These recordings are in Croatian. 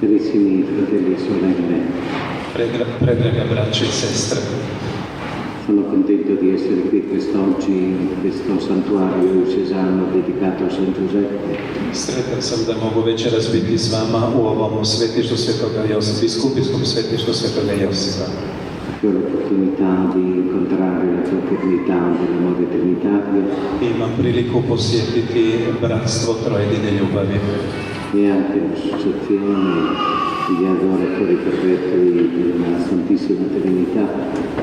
Carissimi fratelli e sorelle, Predraga braće i sestre, sono contento di essere qui quest'oggi in questo santuario diocesano dedicato a San Giuseppe. sretan sam da mogu večeras biti s vama u ovom svetištu Svetoga Josipa, biskupijskom svetištu Svetoga Josipa. Ho l'opportunità di incontrare la fraternità dell'amore trinitario Imam priliku posjetiti bratstvo Trojedine ljubavi e anche l'associazione degli adoratori perpetui della Santissima Trinità,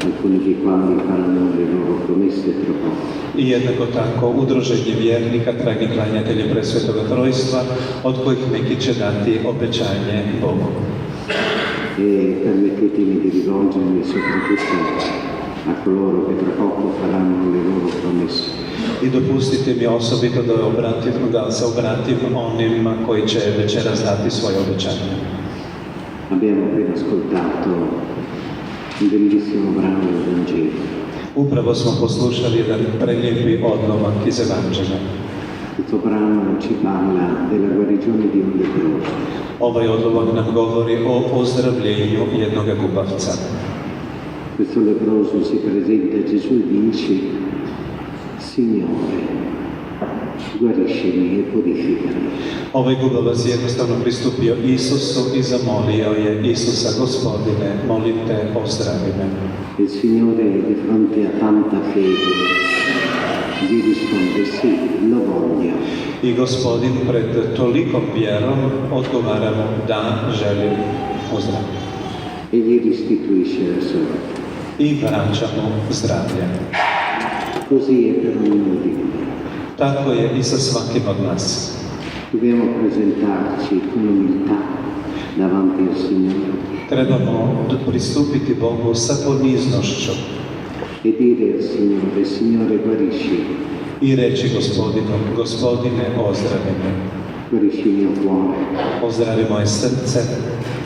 alcuni dei quali fanno le loro promesse tra poco. i jednako tako udruženje vjernika, trajni klanjatelji Presvetoga Trojstva, od kojih neki će dati obećanje Bogu. E permettetemi di rivolgermi soprattutto a coloro che tra poco faranno le loro promesse. I dopustite mi osobito da se obratim onima koji će večeras dati svoje obećanje. Abbiamo appena ascoltato un bellissimo brano del Vangelo. Upravo smo poslušali jedan prelijepi odlomak iz Evanđelja. Questo brano ci parla della guarigione di un leproso. Ovaj odlomak nam govori o ozdravljenju jednog gubavca. Questo leproso si presenta a Gesù e dice: Signore, guariscimi e purificami. Ovaj gubavac je jednostavno pristupio Isusu i zamolio je: Isusa, Gospodine, molim te, ozdravi me. Il Signore di fronte a tanta fede gli risponde: sì, lo voglio. I Gospodin pred tolikom vjerom odgovara mu: da, želim, ozdravi. E gli restituisce la salute. I vraća mu zdravlje. Così è per ognuno di noi. Tako je i sa svakim od nas. Dobbiamo presentarci con umiltà davanti al Signore Trebamo pristupiti Bogu sa poniznošću e dire al Signore: Signore, guarisci, i reći Gospodinu: Gospodine, ozdravi me. guarisci il mio cuore, Ozdravi moje srce,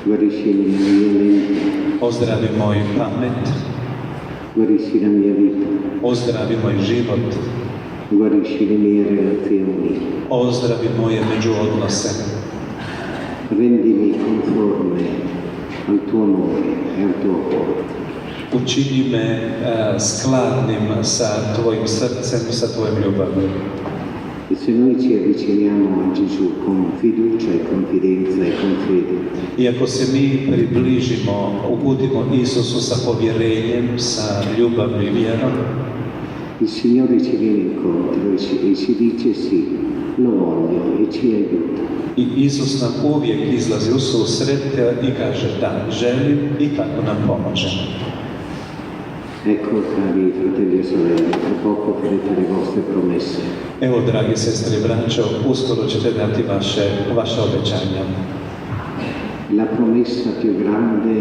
guarisci la mia mente, ozdravi moju pamet, guarisci la mia vita, ozdravi moj život, guarisci le mie relazioni, ozdravi moje međuodnose. rendimi conforme al tuo amore e al tuo cuore. Učini me skladnim sa tvojim srcem, sa tvojim ljubavlju. E se noi ci avviciniamo a Gesù con fiducia e confidenza e con fede, I ako se mi približimo, uputimo Isusu sa povjerenjem, sa ljubavlju i vjerom, il Signore ci viene incontro e ci dice sì, lo voglio e ci aiuta. i Isus nam uvijek izlazi u susret i kaže: da, želim, i tako nam pomože. Ecco, cari fratelli e sorelle, tra poco farete le vostre promesse. Evo, dragi sestre i braćo, uskoro ćete dati vaše obećanja. La promessa più grande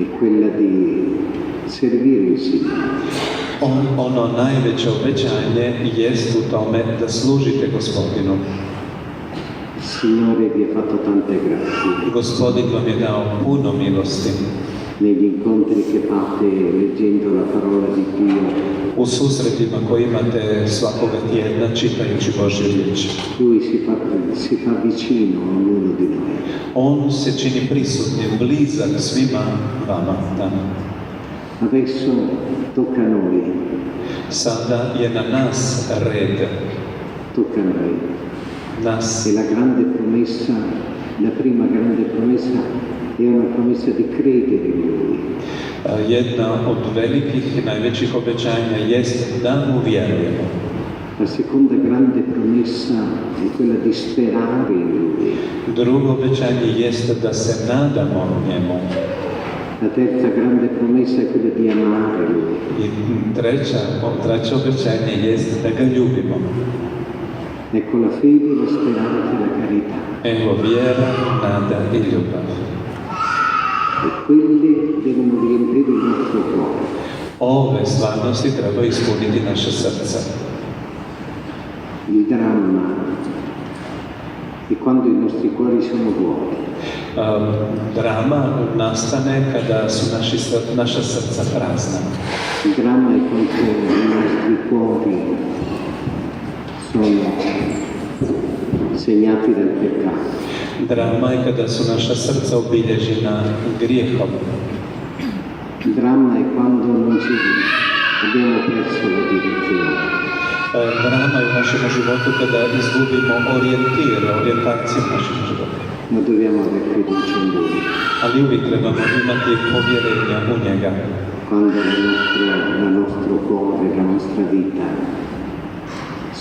è quella di servire il Signore. Ono najveće obećanje jest u tome da služite Gospodinu. Il Signore vi ha fatto tante grazie Gospodin vam je dao puno milosti. negli incontri che fate leggendo la parola di Dio. U susretima koje imate svakoga tjedna čitajući Božju riječ. Lui si fa vicino a ognuno di noi. On se čini prisutnim, blizak svima vama. Da. Adesso tocca a noi, Sada je na nas red. tocca a noi. Nas. E la grande promessa, la prima grande promessa è una promessa di credere in Lui. Jedna od velikih i najvećih obećanja jest da mu vjerujemo. La seconda grande promessa è quella di sperare in Lui. Drugo obećanje jest da se nadamo njemu. La terza grande promessa è quella di amare Lui. I treće obećanje jest da ga ljubimo. Ecco la fede, la speranza e la carità. Evo vjera, nada i ljubav. E quelle devono riempire il nostro cuore. Ove stvarnosti treba ispuniti naše srce. Il dramma è quando i nostri cuori sono vuoti. Drama nastane kada su naša srca prazna. Il dramma è quando i nostri cuori sono segnati dal peccato. Drama je kada su naša srca obilježena grijehom. Dramma è quando non ci abbiamo perso la direzione. Drama je u našem životu kada izgubimo orijentaciju u našem životu. Ma dobbiamo avere fiducia in Lui. Ali uvijek trebamo imati povjerenja u njega. Quando il nostro cuore, la nostra vita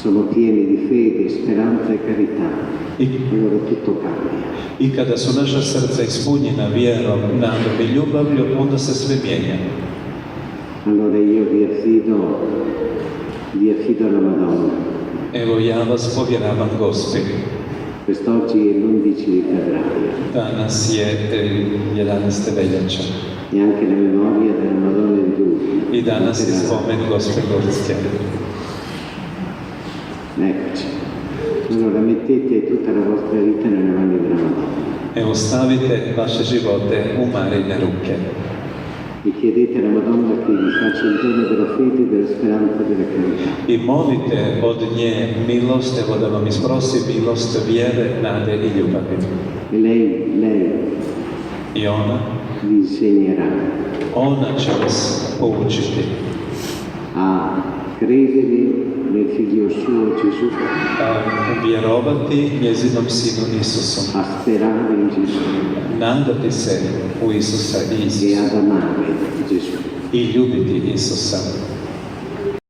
sono pieni di fede, speranza e carità, allora tutto cambia. I kada su naša srca ispunjena vjerom, nadom i ljubavlju, onda se sve mijenja. Allora io vi affido alla Madonna. Evo ja vas povjeravam Gospi. Quest'oggi è l'11 di febbraio. Danas je 11. veljača. E anche la memoria della Madonna di Lourdes. I danas je spomen Gospe Gorske. Eccoci. Allora mettete tutta la vostra vita nelle mani della Madonna. Evo stavite vaše živote u Marine ruke. E chiedete alla Madonna che vi faccia il dono della fede, della speranza e della carità. I molite od nje milost, evo da vam isprosi milost, vjere, nade i ljubavi. E lei I ona vi insegnerà će vas poučiti a credere nel figlio suo Gesù, vjerovati njezinom sinu Isusom, a sperare in Gesù nadati se u Isusa i e Isusa ad amare Gesù. i ljubiti Isusa.